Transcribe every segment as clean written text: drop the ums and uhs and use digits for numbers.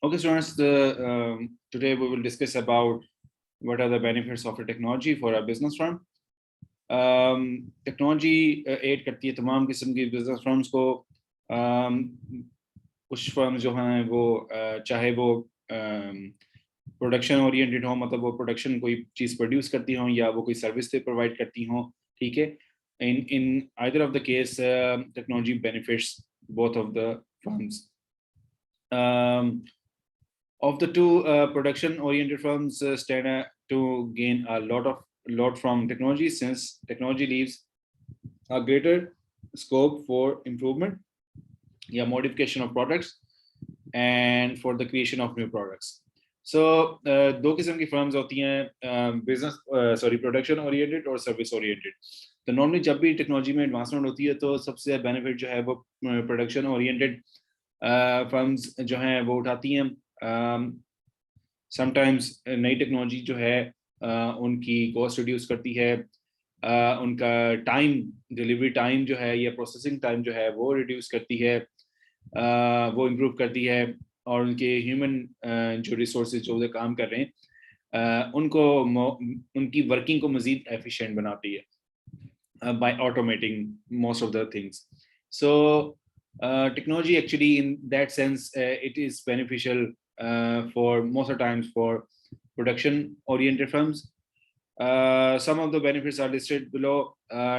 Okay, students, today we will discuss about what are the benefits of a technology for a business firm. Technology add करती है तमाम किस्म की business firms को. कुछ firm जो हैं वो चाहे वो प्रोडक्शन ओरिएंटेड हो, मतलब वो प्रोडक्शन कोई चीज़ प्रोड्यूस करती हों या वो कोई सर्विस प्रोवाइड करती हों. ठीक है, in either of the case technology benefits both of the firms. Of the two production oriented firms stand to gain a lot from technology, since technology leaves a greater scope for improvement, modification of products, and for the creation of new products. So दो किस्म की firms होती हैं, production oriented और service oriented. तो normally जब भी technology में एडवांसमेंट होती है तो सबसे बेनिफिट जो है वो प्रोडक्शन ओरिएंटेड फर्म्स जो हैं वो उठाती हैं. समटाइम्स नई टेक्नोलॉजी जो है उनकी कॉस्ट रिड्यूस करती है, उनका टाइम, डिलीवरी टाइम जो है या प्रोसेसिंग टाइम जो है वो रिड्यूस करती है, वो इम्प्रूव करती है, और उनके ह्यूमन जो रिसोर्सेज जो काम कर रहे हैं उनको उनकी वर्किंग को मज़ीद एफिशिएंट बनाती है by automating most of the things. So technology actually in that sense it is beneficial for most of the times for production oriented firms. Some of the benefits are listed below.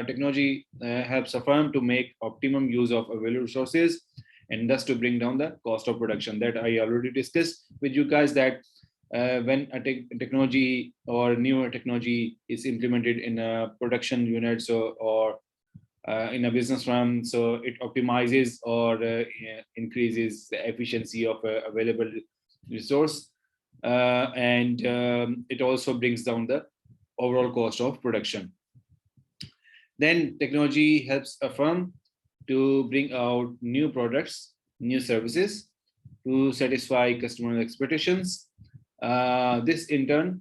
Technology helps a firm to make optimum use of available resources and thus to bring down the cost of production. That I already discussed with you guys, that when a technology or newer technology is implemented in a production unit, or in a business firm, so it optimizes or increases the efficiency of available resource, and it also brings down the overall cost of production. Then technology helps a firm to bring out new products, new services to satisfy customer expectations. This in turn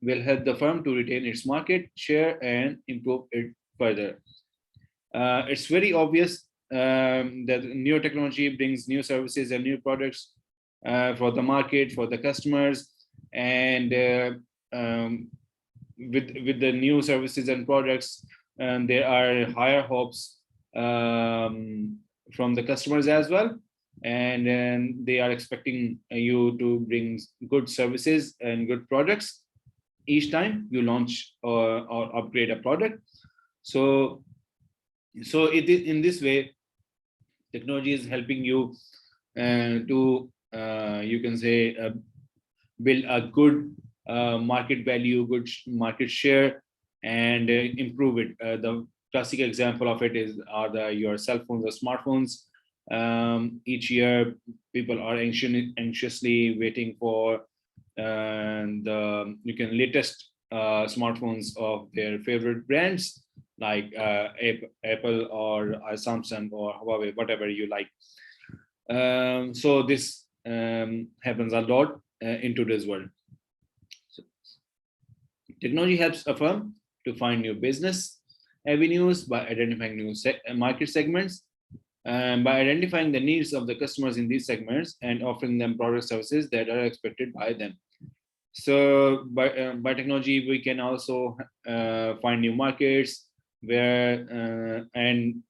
will help the firm to retain its market share and improve it further. It's very obvious that new technology brings new services and new products for the market, for the customers, and with the new services and products, there are higher hopes from the customers as well, and they are expecting you to bring good services and good products each time you launch or upgrade a product. So it is in this way technology is helping you to you can say build a good market value, good market share, and improve it. The classic example of it are your cell phones or smartphones. Each year people are anxiously waiting for the latest smartphones of their favorite brands, like Apple or Samsung or Huawei, whatever you like. So this happens a lot in today's world. So technology helps a firm to find new business avenues by identifying new market segments, and by identifying the needs of the customers in these segments and offering them product services that are expected by them. So by technology, we can also find new markets where, and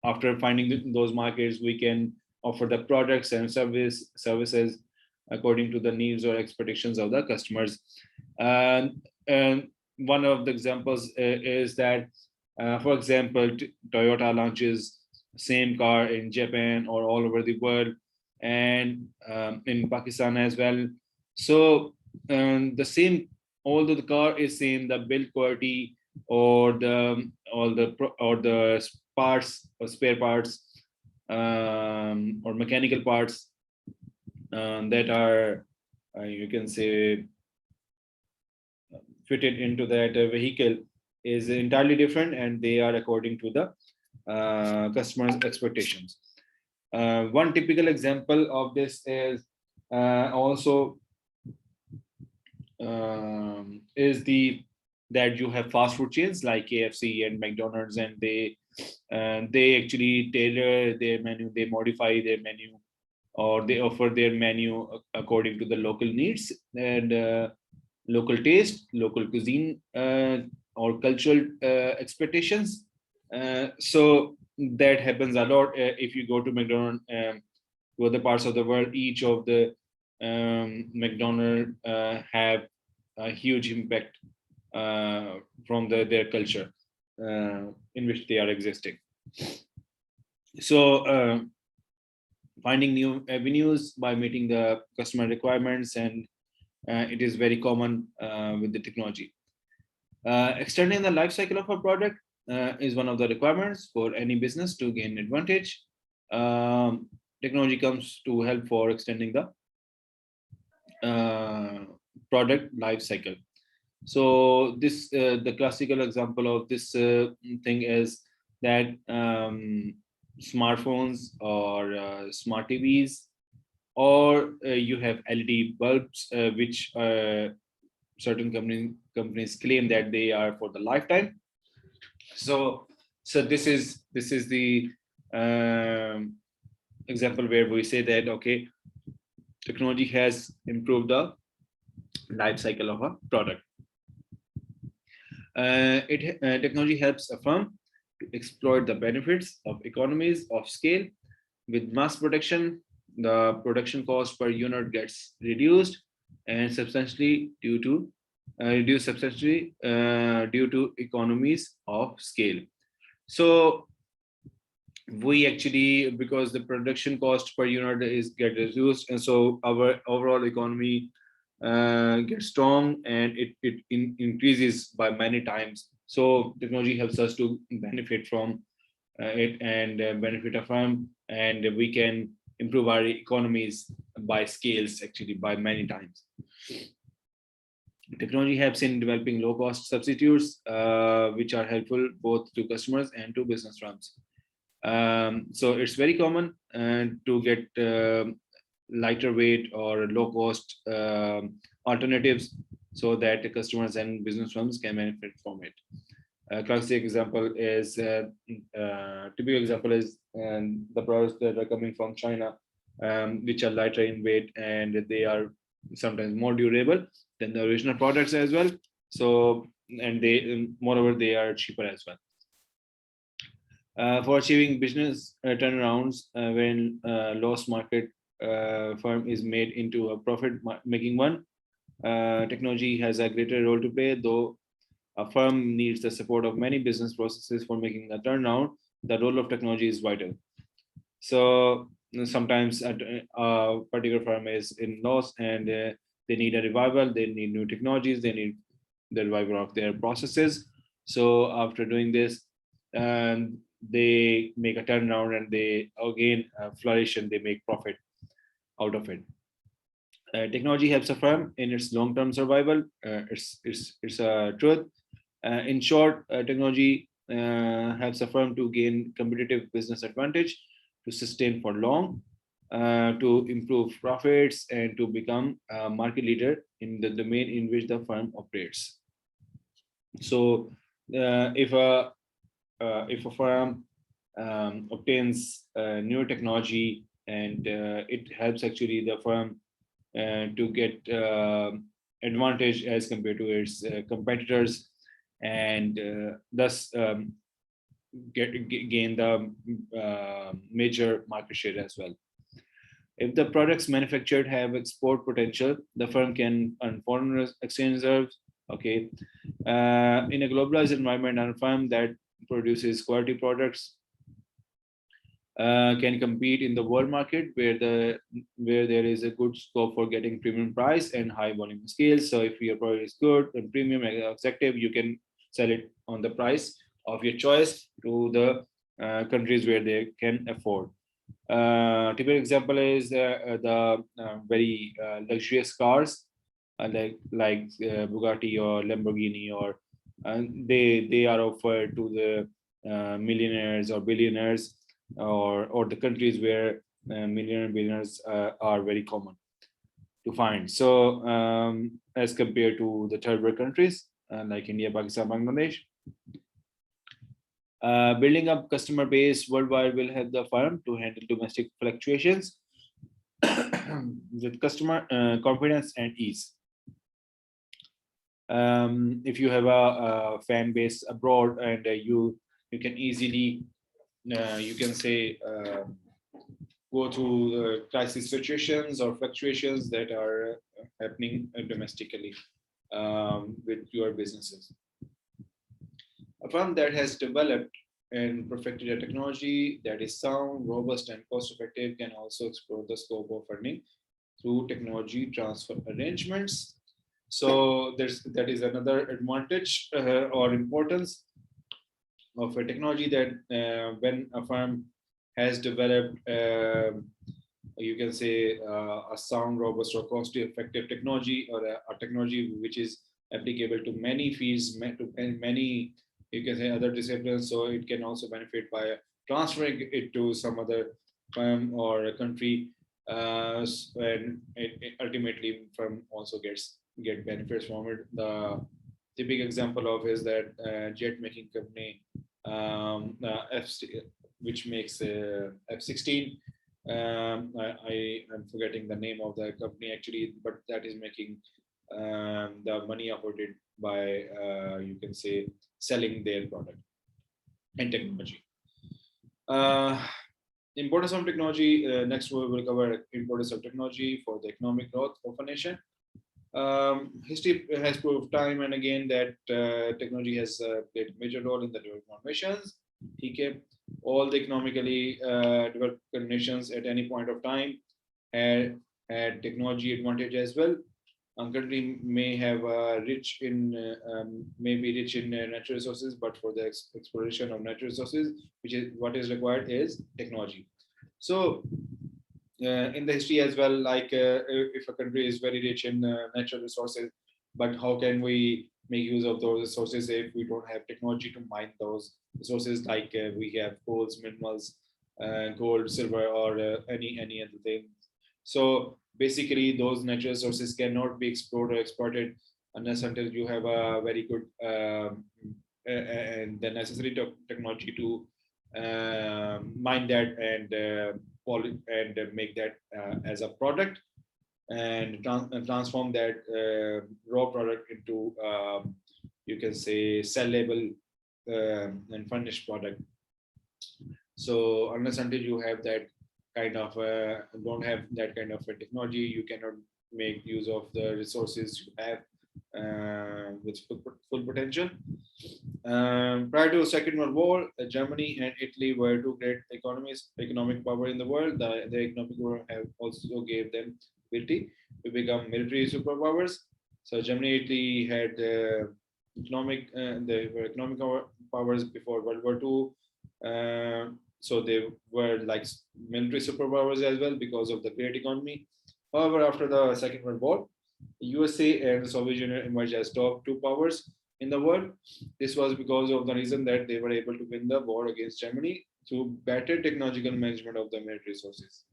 after finding those markets, we can offer the products and services according to the needs or expectations of the customers. And one of the examples is that, for example, Toyota launches same car in Japan or all over the world, and in Pakistan as well. So the same, although the car is same, the build quality or the parts or spare parts or mechanical parts that are you can say fitted into that vehicle is entirely different, and they are according to the customers' expectations. One typical example of this is also is that you have fast food chains like KFC and McDonald's, and they actually tailor their menu, they modify their menu or they offer their menu according to the local needs and local taste, local cuisine, or cultural expectations. So that happens a lot. If you go to McDonald's, to other parts of the world, each of the McDonald's have a huge impact from their culture in which they are existing. So finding new avenues by meeting the customer requirements, and it is very common with the technology. Extending the life cycle of a product is one of the requirements for any business to gain advantage. Technology comes to help for extending the product life cycle. So this the classical example of this thing is that smartphones or smart TVs, or you have LED bulbs, which certain companies claim that they are for the lifetime. So this is the example where we say that okay, technology has improved the life cycle of a product. Technology helps a firm to exploit the benefits of economies of scale. With mass production, the production cost per unit gets reduced and substantially due to economies of scale. So we actually, because the production cost per unit is get reduced, and so our overall economy gets strong, and it increases by many times. So technology helps us to benefit from it, and benefit a firm, and we can improve our economies by scales, actually by many times. Technology helps in developing low cost substitutes, which are helpful both to customers and to business firms. So it's very common to get lighter weight or low cost alternatives, so that the customers and business firms can benefit from it. Classic example is typical example is the products that are coming from China, which are lighter in weight, and they are sometimes more durable than the original products as well. So, and they moreover they are cheaper as well. For achieving business turnarounds, when loss market firm is made into a profit making one, technology has a greater role to play. Though a firm needs the support of many business processes for making a turnaround, the role of technology is vital. So sometimes a particular firm is in loss, and they need a revival, they need new technologies, they need the revival of their processes. So after doing this, they make a turnaround, and they again flourish, and they make profit out of it. Technology helps a firm in its long-term survival. It's a truth. In short, technology helps a firm to gain competitive business advantage, to sustain for long, to improve profits, and to become a market leader in the domain in which the firm operates. So, if a firm obtains new technology, and it helps actually the firm to get advantage as compared to its competitors, and thus gain the major market share as well. If the products manufactured have export potential, the firm can earn foreign exchange reserves. Okay, in a globalized environment, a firm that produces quality products can compete in the world market, where there is a good scope for getting premium price and high volume scales. So if your product is good and premium and attractive, you can sell it on the price of your choice to the countries where they can afford. Typical example is the very luxurious cars, like Bugatti or Lamborghini, or they are offered to the millionaires or billionaires, or the countries where millionaire and billionaires are very common to find. So as compared to the third world countries like India, Pakistan, Bangladesh. Building up customer base worldwide will help the firm to handle domestic fluctuations with customer confidence and ease. If you have a fan base abroad, and you can easily you can say go through crisis situations or fluctuations that are happening domestically with your businesses. A firm that has developed and perfected a technology that is sound, robust, and cost effective can also explore the scope of earning through technology transfer arrangements. So that is another advantage or importance of a technology, that when a firm has developed, you can say, a sound, robust, or cost-effective technology, or a technology which is applicable to many fields, to many, you can say, other disciplines. So it can also benefit by transferring it to some other firm or a country, and it ultimately firm also get benefits from it. The typical example of is that jet making company, F, which makes F-16. I am forgetting the name of the company actually, but that is making the money afforded by you can say selling their product and technology. Importance of technology. Next, we will cover importance of technology for the economic growth of a nation. History has proved time and again that technology has played a major role in the development of nations. Okay. All the economically developed nations at any point of time had technology advantage as well. A country may have may be rich in natural resources, but for the exploration of natural resources, which is what is required, is technology. So in the history as well, like if a country is very rich in natural resources, but how can we make use of those resources if we don't have technology to mine those resources, like we have coals, minerals, gold, silver, or any other thing. So basically those natural resources cannot be explored or exploited unless until you have a very good and the necessary technology to mine that and make that as a product, and transform that raw product into you can say sellable and finished product. So unless until you have that kind of don't have that kind of a technology, you cannot make use of the resources you have with full potential. Prior to the Second World War, Germany and Italy were two great economic power in the world. The economic war have also gave them ability to become military superpowers. So Germany and Italy had they were economic powers before World War II. So they were like military superpowers as well because of the great economy. However, after the Second World War, USA and the Soviet Union emerged as top two powers in the world. This was because of the reason that they were able to win the war against Germany through better technological management of the military resources.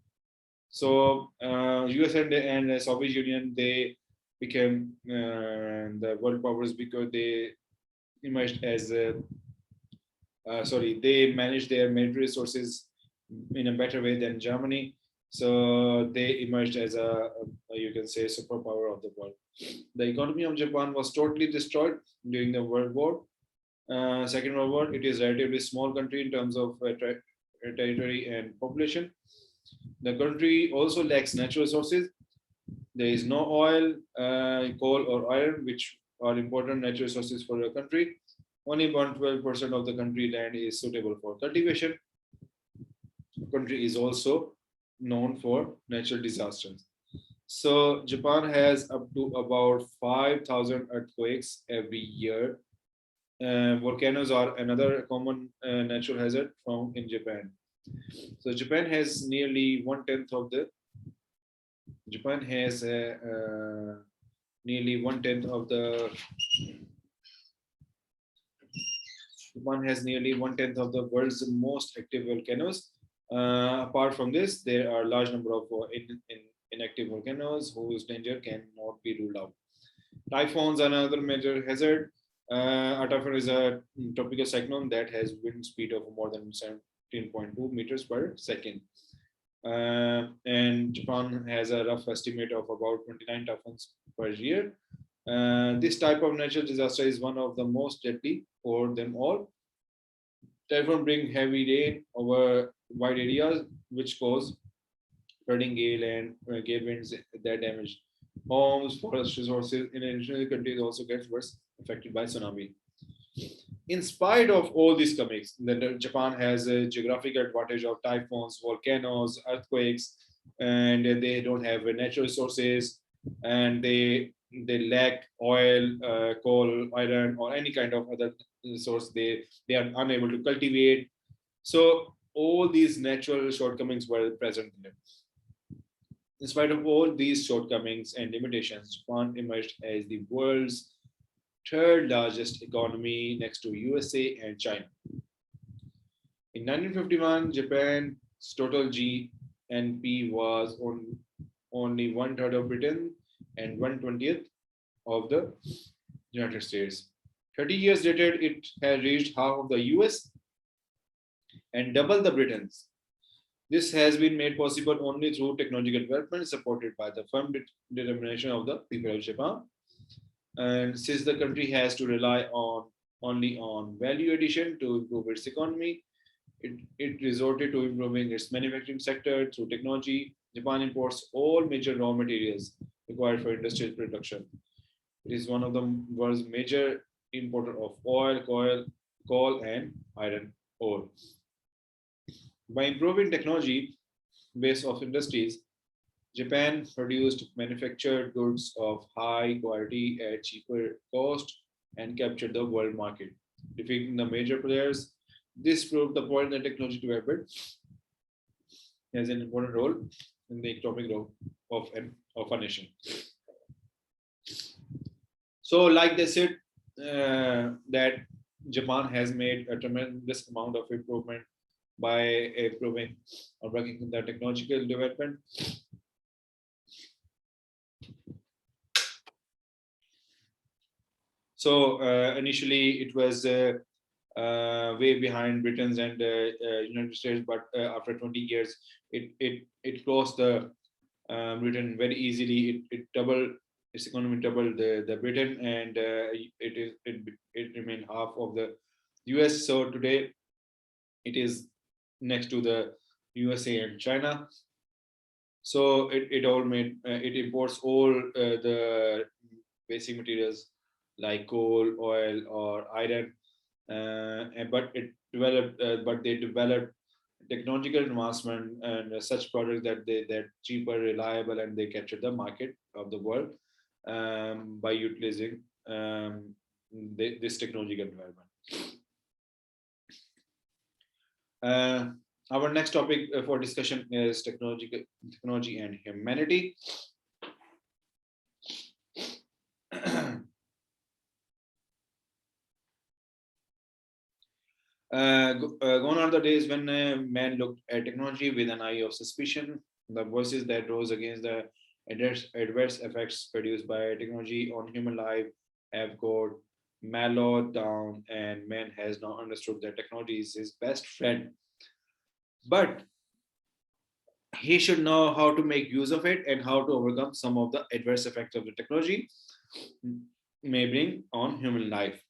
So US and the Soviet Union, they became the world powers because they emerged as they managed their military resources in a better way than Germany. So they emerged as you can say, superpower of the world. The economy of Japan was totally destroyed during the World War, Second World War. It is a relatively small country in terms of territory and population. The country also lacks natural resources. There is no oil, coal, or iron, which are important natural resources for a country. Only about 12% of the country land is suitable for cultivation. The country is also known for natural disasters. So Japan has up to about 5,000 earthquakes every year. Volcanoes are another common natural hazard found in Japan. So Japan has nearly nearly one tenth of the world's most active volcanoes. Apart from this, there are a large number of inactive volcanoes whose danger cannot be ruled out. Typhoons are another major hazard. A typhoon is a tropical cyclone that has wind speed of more than 17.2 meters per second. and Japan has a rough estimate of about 29 typhoons per year. This type of natural disaster is one of the most deadly for them all. Typhoons bring heavy rain over wide areas, which cause flooding, gale, and gale winds that damage homes, forest resources. In addition, the country also gets worse affected by tsunami. In spite of all these comings, Japan has a geographical advantage of typhoons, volcanoes, earthquakes, and they don't have natural resources, and they lack oil, coal, iron, or any kind of other resource. They are unable to cultivate. So all these natural shortcomings were present there. In spite of all these shortcomings and limitations, Japan emerged as the world's third largest economy next to USA and China. In 1951, Japan's total GNP was only one third of Britain and 1/20th of the United States. 30 years later, it had reached half of the US and double the Britain's. This has been made possible only through technological development supported by the firm determination of the people of Japan. And since the country has to rely on only on value addition to improve its economy, it resorted to improving its manufacturing sector through technology. Japan imports all major raw materials required for industrial production. It is one of the world's major importer of oil, coal, and iron ore. By improving technology base of industries, Japan produced manufactured goods of high quality at cheaper cost and captured the world market, defeating the major players. This proved the point that technology development has an important role in the economic growth of a nation. So, like they said, that Japan has made a tremendous amount of improvement by improving or working in the technological development. So initially it was way behind Britain's and United States, but after 20 years, it crossed the Britain very easily. It doubled its economy, doubled the Britain, and it remained half of the US. So today it is next to the USA and China. So it all made it imports all the basic materials like coal, oil, or iron, but they developed technological advancement and such products that they're cheaper, reliable, and they capture the market of the world by utilizing this technological development. Our next topic for discussion is technology and humanity. Gone are the days when man looked at technology with an eye of suspicion. The voices that rose against the adverse effects produced by technology on human life have got mellowed down, and man has now understood that technology is his best friend. But he should know how to make use of it and how to overcome some of the adverse effects of the technology may bring on human life.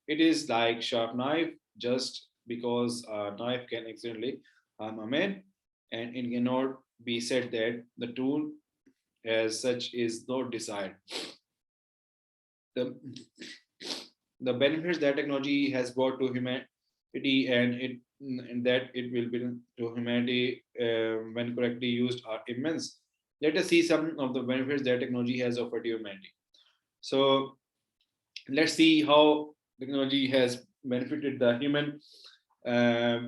It is like sharp knife. Just because a knife can accidentally harm a man, and it cannot be said that the tool as such is not desired. The, the benefits that technology has brought to humanity and that it will bring to humanity when correctly used are immense. Let us see some of the benefits that technology has offered to humanity. So let's see how technology has benefited the human.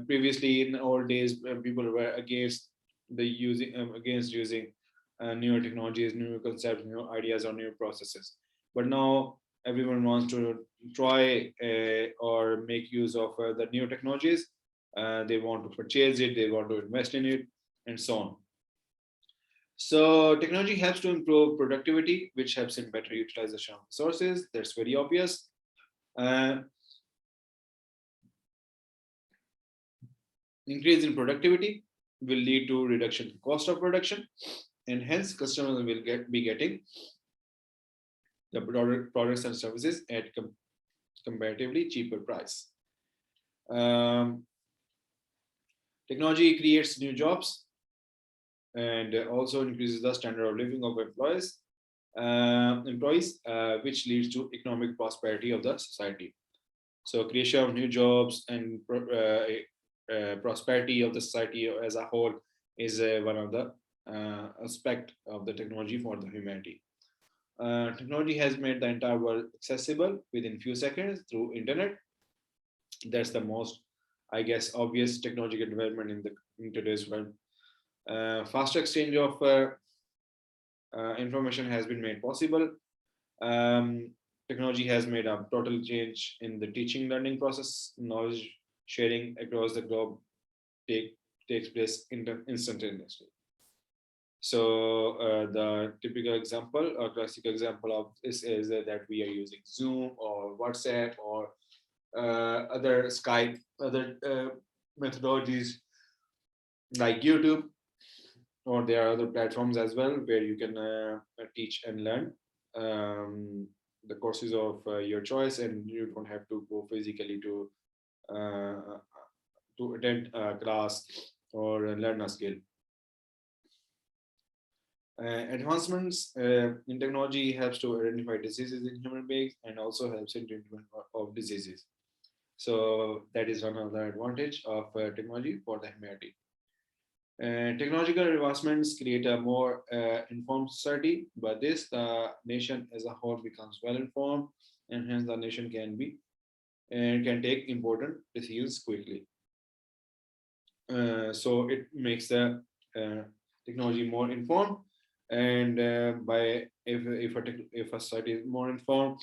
Previously, in old days, people were against using newer technologies, new concepts, new ideas, or new processes. But now everyone wants to try or make use of the new technologies. They want to purchase it, they want to invest in it, and so on. So technology helps to improve productivity, which helps in better utilization of resources. That's very obvious. Increase in productivity. will lead to reduction in cost of production, and hence customers will be getting the products and services at comparatively cheaper price. Um, Technology creates new jobs and also increases the standard of living of employees, which leads to economic prosperity of the society. So creation of new jobs and prosperity of the society as a whole is one of the aspect of the technology for the humanity. Technology has made the entire world accessible within few seconds through internet. That's the most, I guess, obvious technological development in today's world. Faster exchange of information has been made possible. Um, Technology has made a total change in the teaching learning process. Knowledge sharing across the globe takes place instantaneously. So the typical example or classic example of this is that we are using Zoom or WhatsApp or other Skype, other methodologies like YouTube, or there are other platforms as well where you can teach and learn the courses of your choice, and you don't have to go physically uh, to attend a class or learn a skill. Advancements in technology helps to identify diseases in human beings and also helps in treatment of diseases. So that is one of the advantage of technology for the humanity. Technological advancements create a more informed society. By this, the nation as a whole becomes well informed, and hence the nation can be and can take important decisions quickly. So it makes the technology more informed, and by if a society is more informed,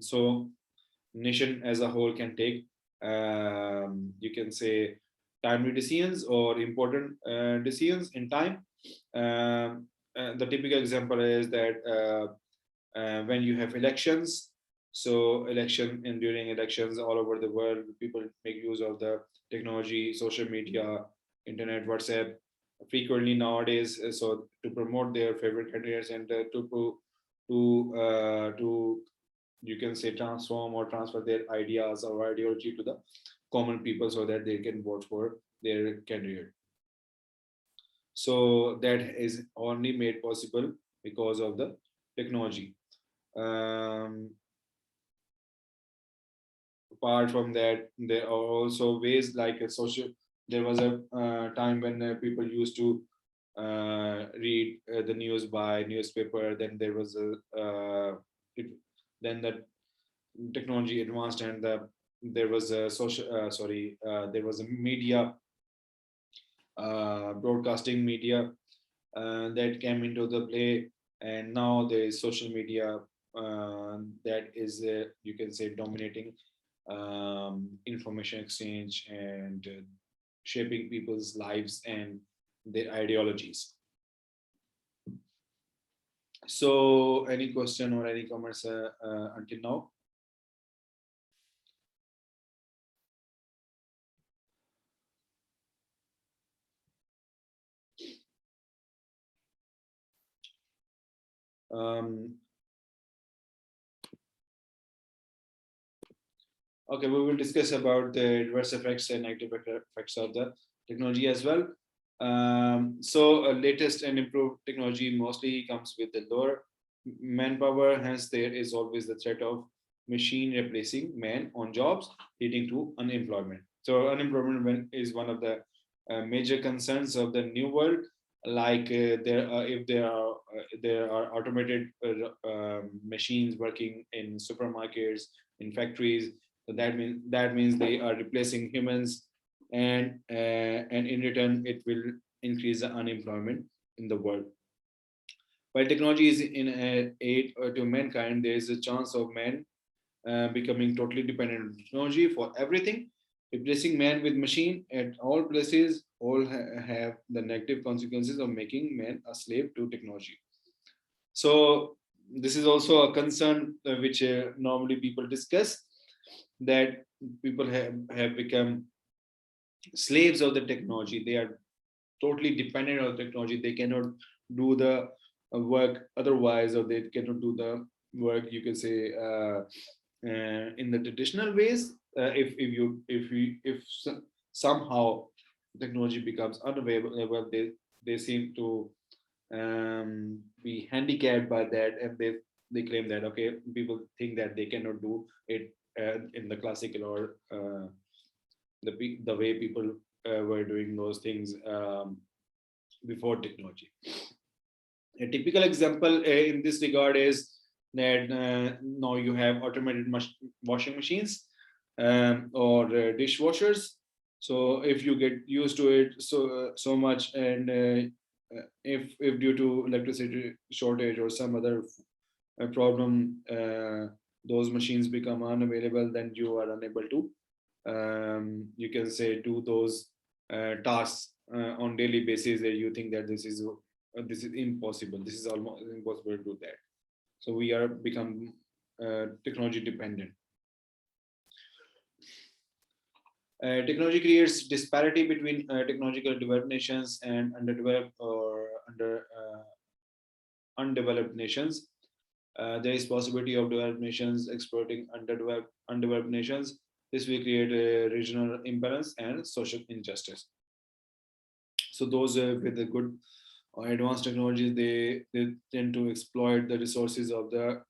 so nation as a whole can take you can say timely decisions or important decisions in time. The typical example is that when you have elections, so election and during elections all over the world, people make use of the technology, social media, internet, WhatsApp frequently nowadays, so to promote their favorite candidates and to you can say transform or transfer their ideas or ideology to the common people so that they can vote for their candidate. So that is only made possible because of the technology. um, Apart from that, there are also ways like a social. There was a time when people used to read the news by newspaper. Then there was it, then the technology advanced, and there was a there was a media, broadcasting media that came into the play, and now there is social media that is you can say dominating information exchange and shaping people's lives and their ideologies. So any question or any comments until now? um, Okay, we will discuss about the adverse effects and negative effects of the technology as well. So, latest and improved technology mostly comes with the lower manpower. Hence, there is always the threat of machine replacing man on jobs, leading to unemployment. So, unemployment is one of the major concerns of the new world. Like if there are automated machines working in supermarkets, in factories, so that means they are replacing humans, and in return it will increase the unemployment in the world. While technology is in aid to mankind, there is a chance of man becoming totally dependent on technology for everything. Replacing man with machine at all places all have the negative consequences of making man a slave to technology. So this is also a concern which normally people discuss, that people have become slaves of the technology. They are totally dependent on technology. They cannot do the work otherwise, or they cannot do the work, you can say, in the traditional ways. If somehow technology becomes unavailable, they seem to be handicapped by that, and they claim that, okay, people think that they cannot do it in the classical or the way people were doing those things before technology. A typical example in this regard is that now you have automated washing machines or dishwashers. So if you get used to it so much, and if due to electricity shortage or some other problem, those machines become unavailable, then you are unable to, you can say, do those tasks on daily basis, that you think that this is impossible. This is almost impossible to do that. So we are become technology dependent. Technology creates disparity between technological developed nations and underdeveloped or undeveloped nations. There is possibility of developed nations exploiting undeveloped nations. This will create a regional imbalance and social injustice. So those with the good or advanced technologies, they tend to exploit the resources of the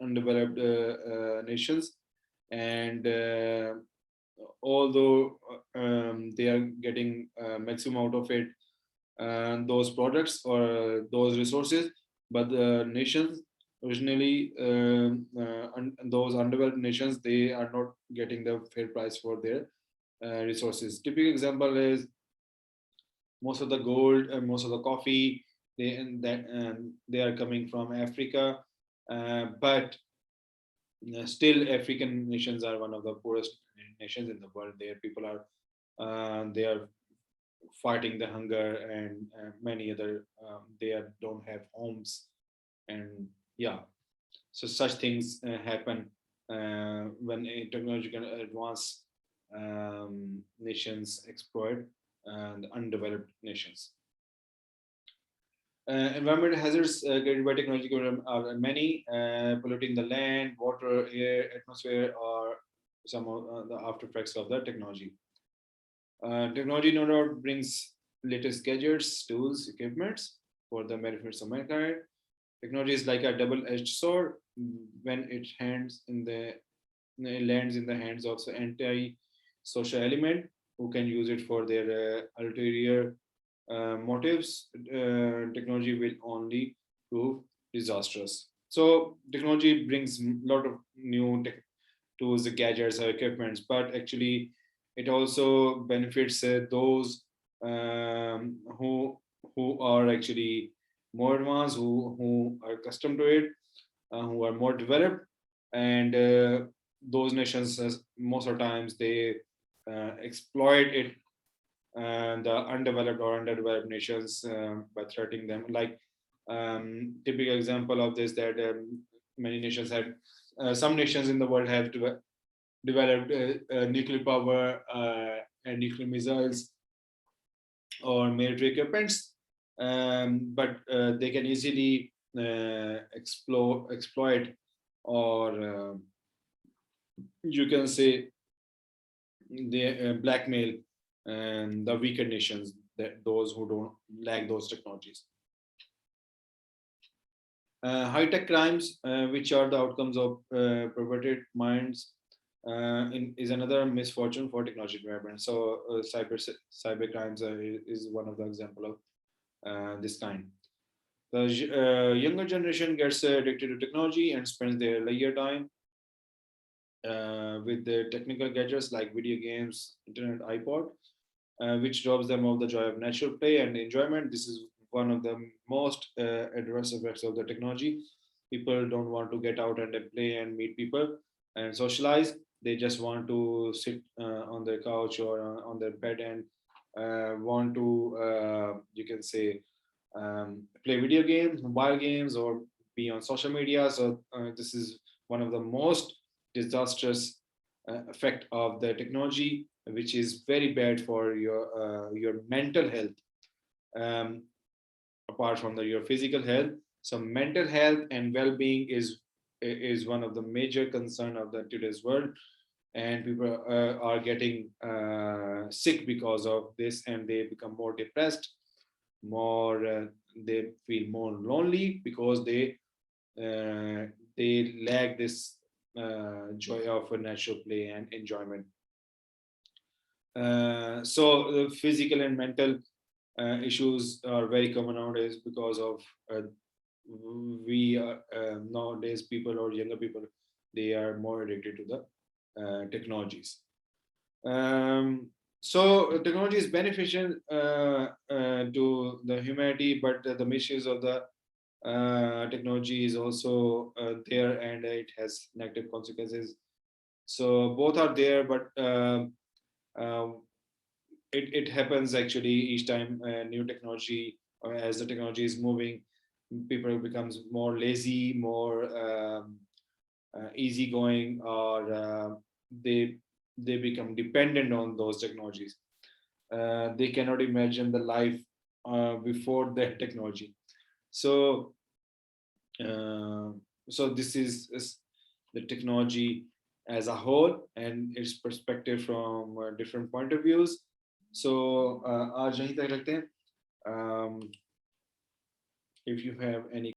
undeveloped nations, and although they are getting maximum out of it, those products or those resources, but the nations originally, those undeveloped nations, they are not getting the fair price for their resources. Typical example is most of the gold and most of the coffee, they are coming from Africa, but still African nations are one of the poorest nations in the world. Their people are they are fighting the hunger, and many other, don't have homes, and yeah, so such things happen when a technological advance nations exploit the undeveloped nations. Environmental hazards created by technology are many, polluting the land, water, air, atmosphere, or some of the after effects of the technology. Technology no doubt brings latest gadgets, tools, equipments for the benefits of mankind. Technology is like a double-edged sword. When it lands in the hands of the anti-social element who can use it for their ulterior motives, technology will only prove disastrous. So technology brings a lot of new tools, gadgets, or equipments, but actually it also benefits those who are actually more advanced, who are accustomed to it, who are more developed, and those nations, most of the times, they exploit it, and the undeveloped or underdeveloped nations by threatening them. Like typical example of this, that many nations have, some nations in the world have developed nuclear power and nuclear missiles or military equipments, but they can easily exploit, or you can say they blackmail the weaker nations, that those who don't lack those technologies. High-tech crimes, which are the outcomes of perverted minds, is another misfortune for technology development. So cyber crimes is one of the example of this kind. The younger generation gets addicted to technology and spends their leisure time with the technical gadgets like video games, internet, iPod, which robs them of the joy of natural play and enjoyment. This is one of the most adverse effects of the technology. People don't want to get out and play and meet people and socialize. They just want to sit on their couch or on their bed and want to, you can say, play video games, mobile games, or be on social media. So this is one of the most disastrous effect of the technology, which is very bad for your mental health, um, apart from your physical health. So mental health and well-being is one of the major concern of the today's world, and people are getting sick because of this, and they become more depressed, more they feel more lonely because uh, they lack this joy of a natural play and enjoyment. So the physical and mental issues are very common nowadays because of we nowadays people or younger people, they are more addicted to the technologies. So technology is beneficial to the humanity, but the misuse of the technology is also there, and it has negative consequences. So both are there, but um, it happens actually each time new technology, or as the technology is moving, people becomes more lazy, more easygoing, or they they become dependent on those technologies. They cannot imagine the life before that technology. So uh, so this is the technology as a whole and its perspective from different point of views. So आज यहीं तक रखते हैं. If you have any